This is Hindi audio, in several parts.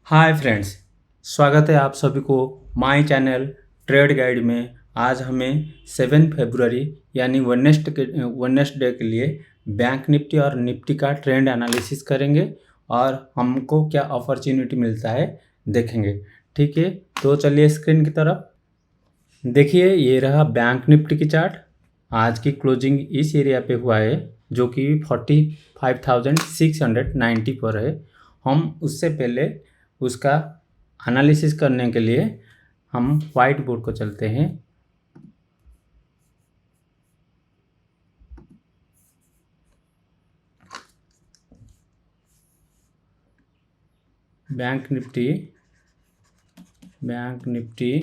हाय फ्रेंड्स, स्वागत है आप सभी को माय चैनल ट्रेड गाइड में। आज हमें 7 फरवरी यानी वेडनेसडे के लिए बैंक निफ्टी और निफ्टी का ट्रेंड एनालिसिस करेंगे और हमको क्या अपॉर्चुनिटी मिलता है देखेंगे। ठीक है, तो चलिए स्क्रीन की तरफ देखिए। ये रहा बैंक निफ्टी की चार्ट। आज की क्लोजिंग इस एरिया पे हुआ है जो कि 45,690 पर है। हम उससे पहले उसका एनालिसिस करने के लिए हम वाइट बोर्ड को चलते हैं। बैंक निफ्टी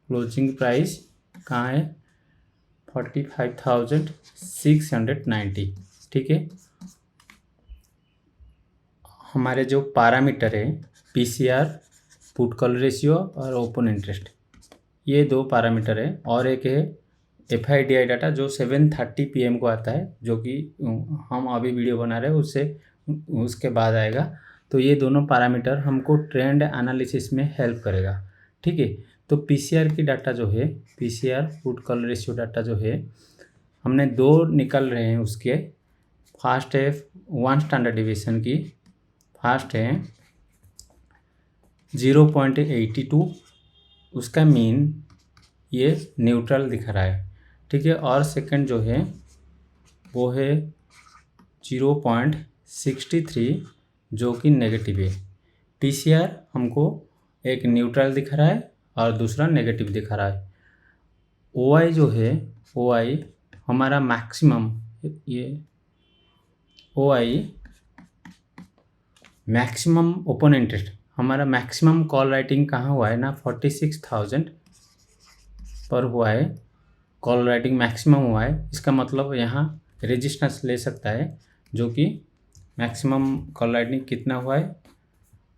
क्लोजिंग प्राइस कहाँ है? 45,690। ठीक है, हमारे जो पैरामीटर है पीसीआर, पुट कॉल रेशियो और ओपन इंटरेस्ट, ये दो पैरामीटर है। और एक है एफआईडीआई डाटा जो 7:30 PM को आता है, जो कि हम अभी वीडियो बना रहे हैं उसके बाद आएगा। तो ये दोनों पैरामीटर हमको ट्रेंड एनालिसिस में हेल्प करेगा। ठीक है, तो पीसीआर की डाटा जो है, PCR put call ratio data जो है, हमने दो निकल रहे हैं उसके। फर्स्ट है 1 स्टैंडर्ड डिविएशन की, फर्स्ट है 0.82, उसका मीन ये न्यूट्रल दिख रहा है। ठीक है, और सेकंड जो है वो है 0.63 जो कि नेगेटिव है। पीसीआर हमको एक न्यूट्रल दिख रहा है और दूसरा नेगेटिव दिख रहा है। ओआई जो है, ओआई हमारा मैक्सिमम, ये ओआई मैक्सिमम ओपन इंटरेस्ट, हमारा मैक्सिमम कॉल राइटिंग कहाँ हुआ है ना, 46,000 पर हुआ है। कॉल राइटिंग मैक्सिमम हुआ है, इसका मतलब यहाँ रेजिस्टेंस ले सकता है, जो कि मैक्सिमम कॉल राइटिंग कितना हुआ है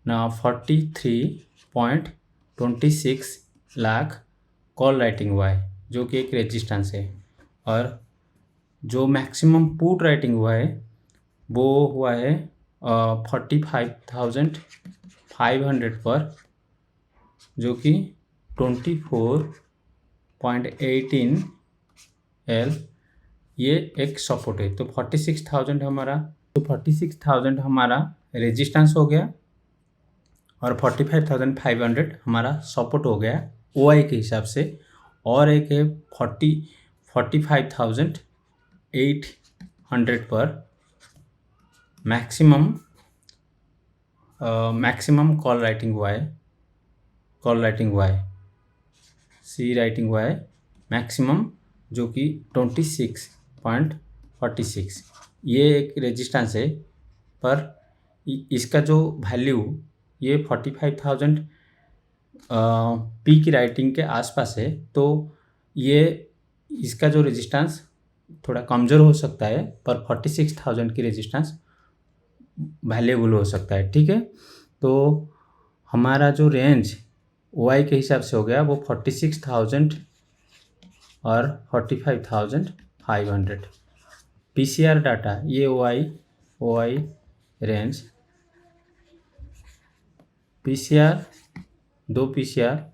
ना, 43.26 लाख कॉल राइटिंग हुआ है, जो कि एक रेजिस्टेंस है। और जो मैक्सिमम पुट राइटिंग हुआ है वो हुआ है 45,500 पर, जो कि 24.18 L, ये एक सपोर्ट है। तो 46,000 हमारा रेजिस्टेंस हो गया और 45,500 हमारा सपोर्ट हो गया ओआई के हिसाब से। और एक है 45,800 पर मैक्सिमम कॉल राइटिंग हुआ है, सी राइटिंग हुआ है मैक्सिमम, जो कि 26.46। ये एक रेजिस्टेंस है, पर इसका जो वैल्यू ये 45,000 पी की राइटिंग के आसपास है। तो ये इसका जो रेजिस्टेंस थोड़ा कमज़ोर हो सकता है, पर 46,000 की रेजिस्टेंस वैल्यूबल हो सकता है। ठीक है, तो हमारा जो रेंज ओआई के हिसाब से हो गया वो 46,000 और 45,500। पीसीआर डाटा, ये ओआई रेंज, पीसीआर दो पीसीआर,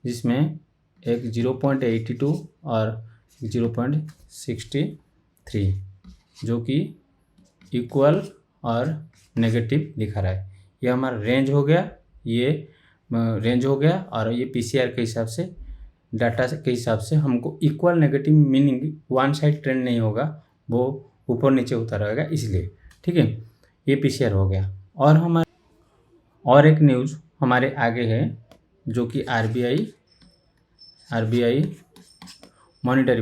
जिसमें एक 0.82 और 0.63, जो कि इक्वल और नेगेटिव दिखा रहा है। ये हमारा रेंज हो गया, और ये पीसीआर के हिसाब से, डाटा के हिसाब से हमको equal negative, meaning one side trend नहीं होगा, वो ऊपर नीचे उतर रहेगा, इसलिए। ठीक है, ये पीसीआर हो गया। और एक न्यूज़ हमारे आगे है, जो कि आरबीआई मॉनेटरी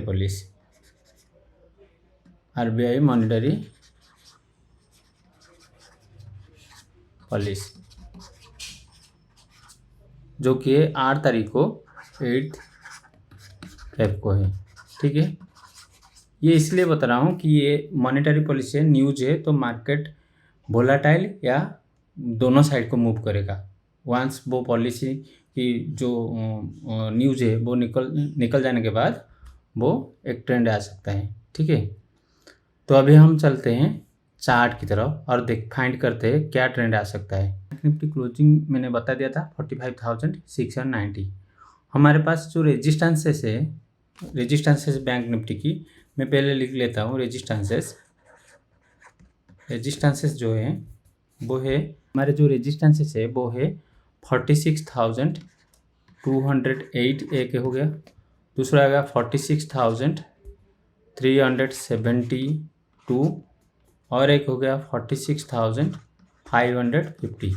पॉलिसी, जो कि 8 तारीख को 8 फेब को है। ठीक है, ये इसलिए बता रहा हूँ कि ये मॉनेटरी पॉलिसी न्यूज है, तो मार्केट वोलेटाइल या दोनों साइड को मूव करेगा। वंस वो पॉलिसी की जो न्यूज है वो निकल जाने के बाद वो एक ट्रेंड आ सकता है। ठीक है, तो अभी हम चलते हैं चार्ट की तरफ और फाइंड करते हैं क्या ट्रेंड आ सकता है। बैंक निफ्टी क्लोजिंग मैंने बता दिया था 45,690। हमारे पास जो रेजिस्टेंसेस है, रेजिस्टेंसेस बैंक निफ्टी की मैं पहले लिख लेता हूँ। रेजिस्टेंसेस जो है वो है, हमारे जो रेजिस्टेंसेस है वो है 46,208 एक हो गया, दूसरा आएगा 46,372 और एक हो गया 46,550।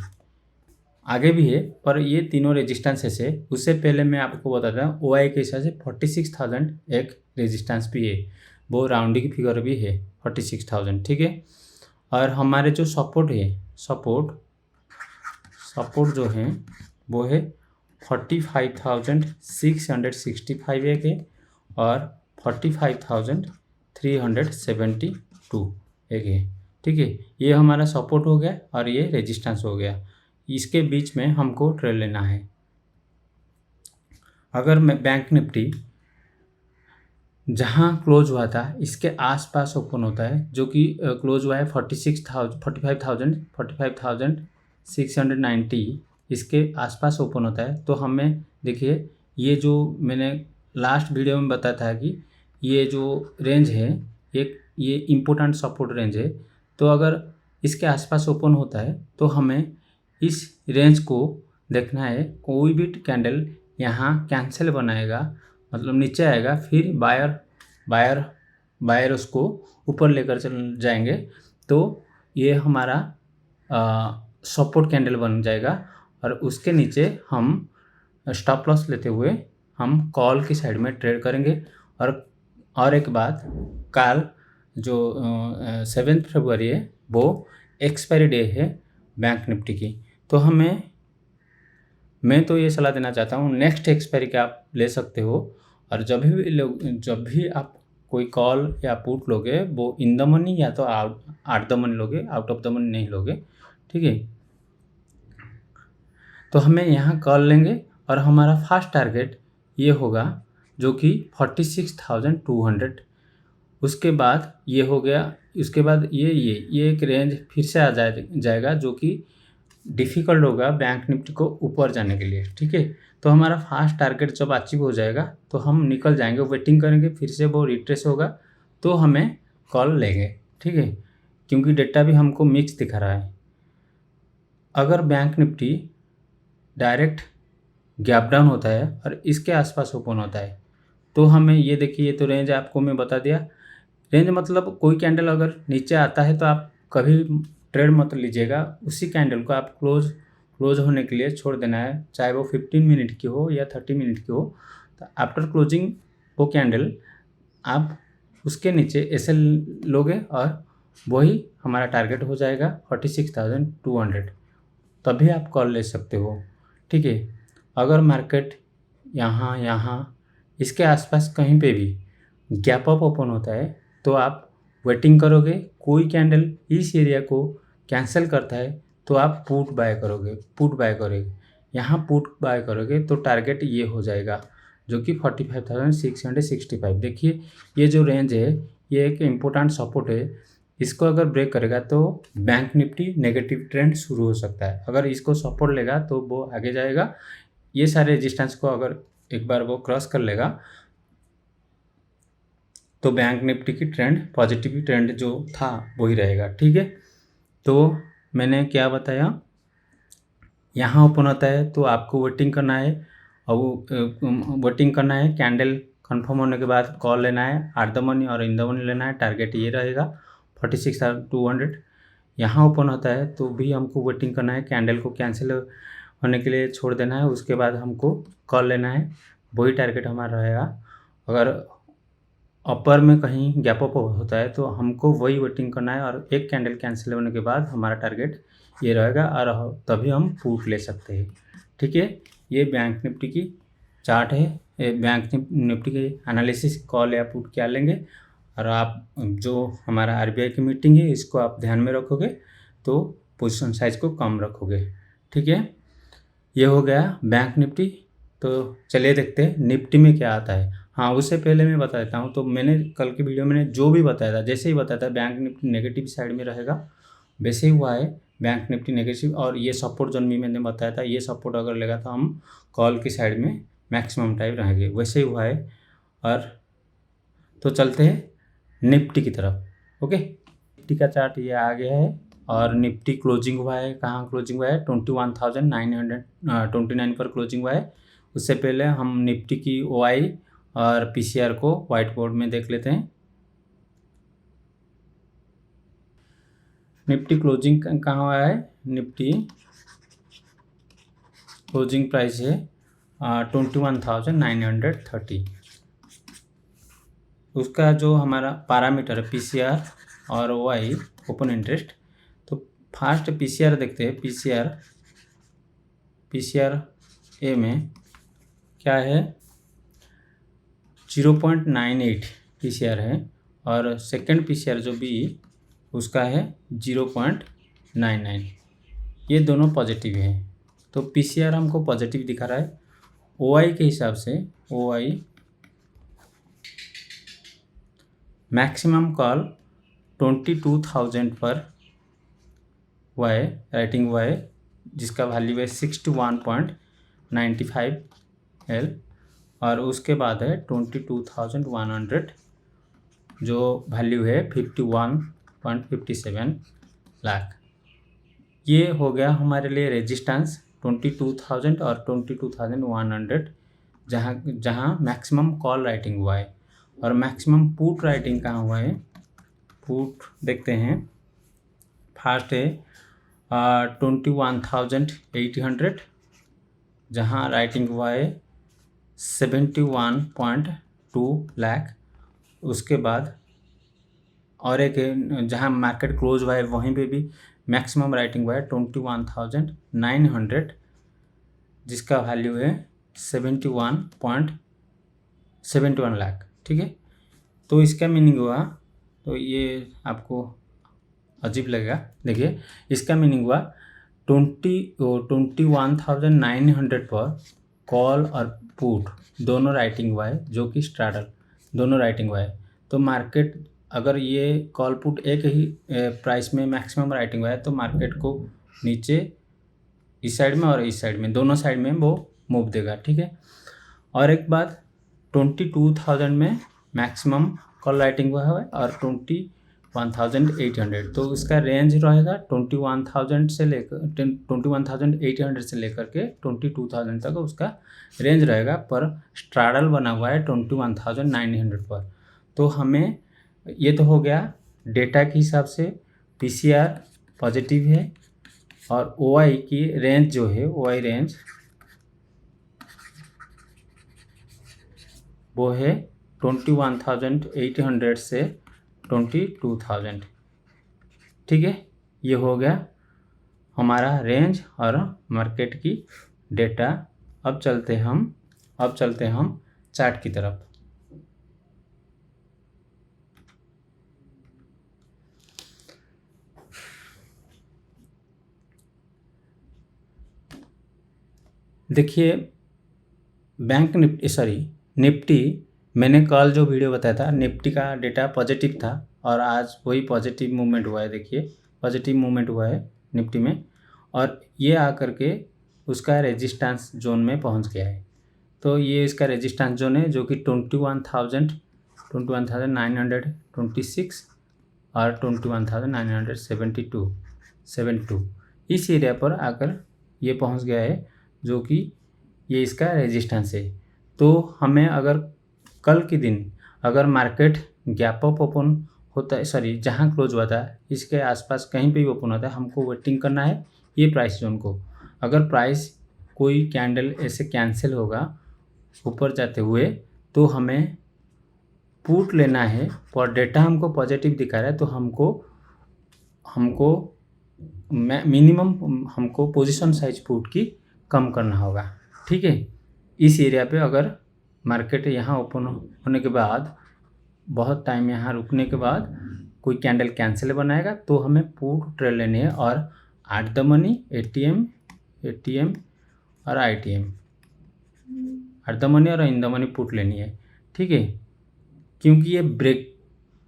आगे भी है पर ये तीनों रेजिस्टेंसेस है। उससे पहले मैं आपको बताता हूँ OI के हिसाब से 46,000 एक रेजिस्टेंस भी है, वो राउंडिंग फिगर भी है 46,000, ठीक है। और हमारे जो सपोर्ट है, सपोर्ट जो है वो है 45,665 एक है और 45,372 एक है, ठीक है। ये हमारा सपोर्ट हो गया और ये रेजिस्टेंस हो गया। इसके बीच में हमको ट्रेड लेना है। अगर मैं बैंक निफ्टी जहाँ क्लोज हुआ था इसके आसपास ओपन होता है, जो कि क्लोज हुआ है 45,690, इसके आसपास ओपन होता है, तो हमें देखिए ये जो मैंने लास्ट वीडियो में बताया था कि ये जो रेंज है ये इम्पोर्टेंट सपोर्ट रेंज है। तो अगर इसके आसपास ओपन होता है तो हमें इस रेंज को देखना है। कोई भी कैंडल यहाँ कैंसिल बनाएगा, मतलब नीचे आएगा, फिर बायर उसको ऊपर लेकर चल जाएंगे, तो ये हमारा सपोर्ट कैंडल बन जाएगा और उसके नीचे हम स्टॉप लॉस लेते हुए हम कॉल की साइड में ट्रेड करेंगे। और एक बात, कल जो 7 फरवरी है वो एक्सपायरी डे है बैंक निफ्टी की, तो मैं तो ये सलाह देना चाहता हूँ नेक्स्ट एक्सपायरी का आप ले सकते हो। और जब भी आप कोई कॉल या पुट लोगे वो इन द मनी या तो आउट द मनी लोगे, आउट ऑफ द मनी नहीं लोगे, ठीक है। तो हमें यहाँ कॉल लेंगे और हमारा फर्स्ट टारगेट ये होगा जो कि 46,200। उसके बाद ये हो गया, उसके बाद ये एक रेंज फिर से आ जाएगा जो कि डिफ़िकल्ट होगा बैंक निफ्टी को ऊपर जाने के लिए, ठीक है। तो हमारा फर्स्ट टारगेट जब अचीव हो जाएगा तो हम निकल जाएंगे, वेटिंग करेंगे, फिर से वो रिट्रेस होगा तो हमें कॉल लेंगे, ठीक है, क्योंकि डेटा भी हमको मिक्स दिखा रहा है। अगर bank Nifty direct gap down होता है और इसके आसपास ओपन होता है तो हमें ये देखिए, ये तो रेंज आपको मैं बता दिया। रेंज मतलब कोई कैंडल अगर नीचे आता है तो आप कभी ट्रेड मत लीजिएगा, उसी कैंडल को आप क्लोज होने के लिए छोड़ देना है, चाहे वो 15 मिनट की हो या 30 मिनट की हो। तो आफ्टर क्लोजिंग वो कैंडल आप उसके नीचे ऐसे लोगे और वही हमारा टारगेट हो जाएगा 46,200, तभी आप कॉल ले सकते हो, ठीक है। अगर मार्केट यहाँ इसके आसपास कहीं पे भी गैप अप ओपन होता है तो आप वेटिंग करोगे, कोई कैंडल इस एरिया को कैंसिल करता है तो आप पुट बाय करोगे। यहाँ पुट बाय करोगे तो टारगेट ये हो जाएगा जो कि 45,665। देखिए ये जो रेंज है ये एक इम्पोर्टेंट सपोर्ट है, इसको अगर ब्रेक करेगा तो बैंक निफ्टी नेगेटिव ट्रेंड शुरू हो सकता है। अगर इसको सपोर्ट लेगा तो वो आगे जाएगा, ये सारे रेजिस्टेंस को अगर एक बार वो क्रॉस कर लेगा तो बैंक निफ्टी की ट्रेंड, पॉजिटिव ट्रेंड जो था वही रहेगा, ठीक है। तो मैंने क्या बताया, यहाँ ओपन होता है तो आपको वेटिंग करना है, और वेटिंग करना है, कैंडल कंफर्म होने के बाद कॉल लेना है, आट द मनी और इन द मनी लेना है, टारगेट ये रहेगा 46,200। यहाँ ओपन होता है तो भी हमको वेटिंग करना है, कैंडल को कैंसिल होने के लिए छोड़ देना है, उसके बाद हमको कॉल लेना है, वही टारगेट हमारा रहेगा। अगर अपर में कहीं गैप अप होता है तो हमको वही वेटिंग करना है और एक कैंडल कैंसिल होने के बाद हमारा टारगेट ये रहेगा और तभी हम पुट ले सकते हैं, ठीक है। ये बैंक निफ्टी की चार्ट है, बैंक निफ्टी के एनालिसिस कॉल या पुट क्या लेंगे। और आप जो हमारा RBI की मीटिंग है इसको आप ध्यान में रखोगे तो पोजीशन साइज को कम रखोगे, ठीक है। ये हो गया बैंक निफ्टी। तो चलिए देखते हैं निफ्टी में क्या आता है। हाँ, उससे पहले मैं बता देता हूँ। तो मैंने कल की वीडियो में जो भी बताया था, जैसे ही बताया था बैंक निफ्टी नेगेटिव साइड में रहेगा, वैसे ही हुआ है बैंक निफ्टी नेगेटिव। और ये सपोर्ट जोन भी मैंने बताया था, ये सपोर्ट अगर लेगा तो हम कॉल की साइड में मैक्सिमम टाइम रहेंगे, वैसे ही हुआ है। और तो चलते हैं निफ्टी की तरफ। ओके, निफ्टी का चार्ट ये आ गया है और निफ्टी क्लोजिंग हुआ है, कहाँ क्लोजिंग हुआ है 21,929 पर क्लोजिंग हुआ है। उससे पहले हम निफ्टी की OI और PCR को व्हाइट बोर्ड में देख लेते हैं। निफ्टी क्लोजिंग कहाँ हुआ है, निफ्टी क्लोजिंग प्राइस है 21,930। उसका जो हमारा पैरामीटर है PCR और OI ओपन इंटरेस्ट। तो फास्ट PCR देखते हैं। PCR ए में क्या है 0.98 PCR है और सेकंड PCR जो B उसका है 0.99। ये दोनों पॉजिटिव है, तो PCR हमको पॉजिटिव दिखा रहा है। OI के हिसाब से OI मैक्सिमम कॉल 22,000 पर हुआ है, राइटिंग हुआ है, जिसका वैल्यू है 61.95 L। और उसके बाद है 22,100 जो वैल्यू है 51.57 लाख। ये हो गया हमारे लिए रेजिस्टेंस 22,000 और 22,100, जहाँ मैक्सिमम कॉल राइटिंग हुआ है। और मैक्सिमम पुट राइटिंग कहाँ हुआ है, पुट देखते हैं। फर्स्ट है 21,800 जहाँ राइटिंग हुआ है 71.2 लाख। उसके बाद और एक है जहाँ मार्केट क्लोज हुआ है वहीं पे भी मैक्सिमम राइटिंग हुआ है 21,900 जिसका वैल्यू है 71.71 लाख। ठीक है, तो इसका मीनिंग हुआ, तो ये आपको अजीब लगेगा। देखिए, इसका मीनिंग हुआ 21,900 पर कॉल और पुट दोनों राइटिंग हुआ है, जो कि स्ट्रैडल दोनों राइटिंग हुआ है। तो मार्केट अगर ये कॉल पुट एक ही प्राइस में मैक्सिमम राइटिंग हुआ है तो मार्केट को नीचे इस साइड में और इस साइड में, दोनों साइड में वो मूव देगा। ठीक है, और एक बात 22,000 में मैक्सिमम कॉल राइटिंग हुआ है और 21,800, तो उसका रेंज रहेगा 21,000 से लेकर 21,800 से लेकर के 22,000 तक उसका रेंज रहेगा। पर स्ट्रैडल बना हुआ है 21,900 पर। तो हमें ये तो हो गया डेटा के हिसाब से, PCR पॉजिटिव है और OI की रेंज जो है, OI रेंज वो है 21,800 से 22,000। ठीक है, ये हो गया हमारा रेंज और मार्केट की डेटा। अब चलते हम चार्ट की तरफ। देखिए, बैंक निफ्टी मैंने कल जो वीडियो बताया था, निफ्टी का डेटा पॉजिटिव था और आज वही पॉजिटिव मूवमेंट हुआ है। देखिए, पॉजिटिव मूवमेंट हुआ है निफ्टी में और ये आकर के उसका रेजिस्टेंस जोन में पहुंच गया है। तो ये इसका रेजिस्टेंस जोन है जो कि 21,926 और 21,972 इस एरिया पर आकर ये पहुंच गया है, जो कि ये इसका रेजिस्टेंस है। तो हमें अगर कल के दिन अगर मार्केट गैप अप ओपन होता है, जहाँ क्लोज हुआ था इसके आसपास कहीं पे भी ओपन होता है, हमको वेटिंग करना है ये प्राइस जोन को। अगर प्राइस कोई कैंडल ऐसे कैंसिल होगा ऊपर जाते हुए तो हमें पुट लेना है। और डेटा हमको पॉजिटिव दिखा रहा है तो हमको मिनिमम हमको पोजीशन साइज पुट की कम करना होगा। ठीक है, इस एरिया पे अगर मार्केट यहाँ ओपन होने के बाद बहुत टाइम यहाँ रुकने के बाद कोई कैंडल कैंसिल बनाएगा तो हमें पुट ट्रेड लेने हैं और एट द मनी ATM और ITM, एट द मनी और इन द मनी पुट लेनी है। ठीक है, क्योंकि ये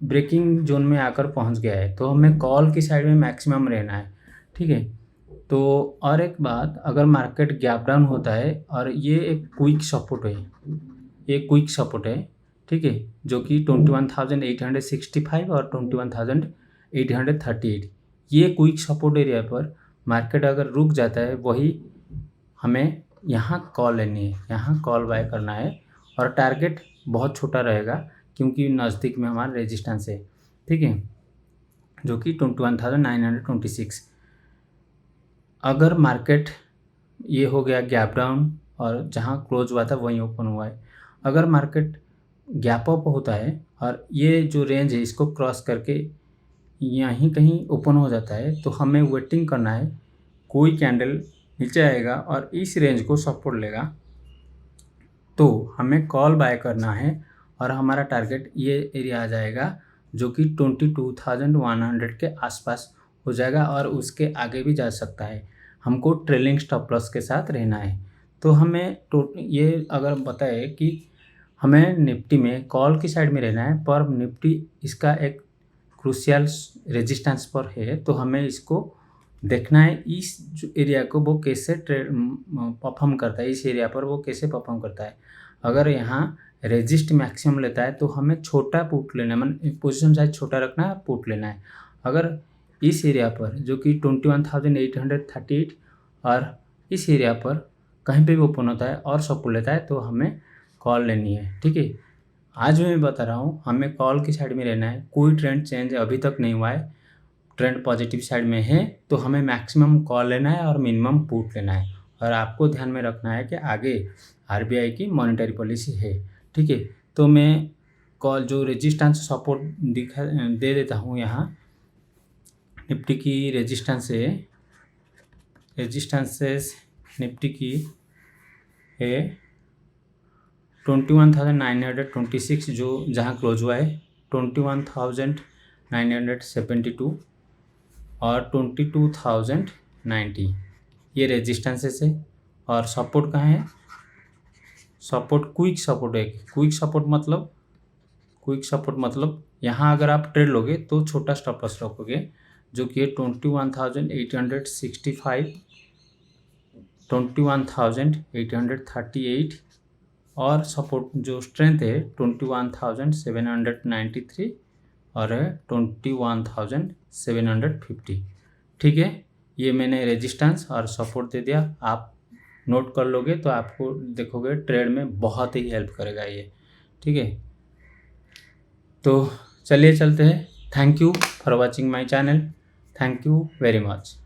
ब्रेकिंग जोन में आकर पहुंच गया है, तो हमें कॉल की साइड में मैक्सिमम रहना है। ठीक है, तो और एक बात, अगर मार्केट गैप डाउन होता है और ये एक क्विक सपोर्ट है, ये क्विक सपोर्ट है, ठीक है, जो कि 21,865 और 21,838, ये क्विक सपोर्ट एरिया पर मार्केट अगर रुक जाता है, वही हमें यहाँ कॉल लेनी है, यहाँ कॉल बाय करना है। और टारगेट बहुत छोटा रहेगा क्योंकि नज़दीक में हमारा रेजिस्टेंस है, ठीक है, जो कि 21,926। अगर मार्केट ये हो गया गैप डाउन और जहाँ क्लोज हुआ था वहीं ओपन हुआ है, अगर मार्केट गैप अप होता है और ये जो रेंज है इसको क्रॉस करके यहीं कहीं ओपन हो जाता है, तो हमें वेटिंग करना है, कोई कैंडल नीचे आएगा और इस रेंज को सपोर्ट लेगा, तो हमें कॉल बाय करना है और हमारा टारगेट ये एरिया आ जाएगा जो कि 22,100 के आसपास हो जाएगा और उसके आगे भी जा सकता है। हमको ट्रेलिंग स्टॉप लॉस के साथ रहना है। तो हमें ये अगर बताए कि हमें निफ्टी में कॉल की साइड में रहना है, पर निफ्टी इसका एक क्रूशियल रेजिस्टेंस पर है, तो हमें इसको देखना है इस जो एरिया को वो कैसे परफॉर्म करता है, इस एरिया पर वो कैसे परफॉर्म करता है। अगर यहाँ रेजिस्ट मैक्सिमम लेता है तो हमें छोटा पुट लेना है, मतलब पोजीशन साइज छोटा रखना है, पुट लेना है। अगर इस एरिया पर जो कि 21,838 और इस एरिया पर कहीं पे भी ओपन होता है और सपोर्ट लेता है, तो हमें कॉल लेनी है। ठीक है, आज मैं बता रहा हूँ हमें कॉल की साइड में रहना है। कोई ट्रेंड चेंज अभी तक नहीं हुआ है, ट्रेंड पॉजिटिव साइड में है, तो हमें मैक्सिमम कॉल लेना है और मिनिमम पुट लेना है। और आपको ध्यान में रखना है कि आगे आरबीआई की मॉनेटरी पॉलिसी है। ठीक है, तो मैं कॉल जो रेजिस्टेंस सपोर्ट दे देता हूँ। यहाँ निफ्टी की रेजिस्टेंसेस निफ्टी की है 21,926, जो जहाँ क्लोज हुआ है 21,972 और 22,090, ये रेजिस्टेंसेस है। और सपोर्ट कहाँ है, सपोर्ट क्विक सपोर्ट है। क्विक सपोर्ट मतलब यहाँ अगर आप ट्रेड लोगे तो छोटा स्टॉप लॉस रखोगे, जो कि 21,865, 21,838 और सपोर्ट जो स्ट्रेंथ है 21,793 और 21,750। ठीक है, ये मैंने रेजिस्टेंस और सपोर्ट दे दिया। आप नोट कर लोगे तो आपको देखोगे ट्रेड में बहुत ही हेल्प करेगा ये। ठीक है, तो चलिए चलते हैं। Thank you for watching my channel. Thank you very much.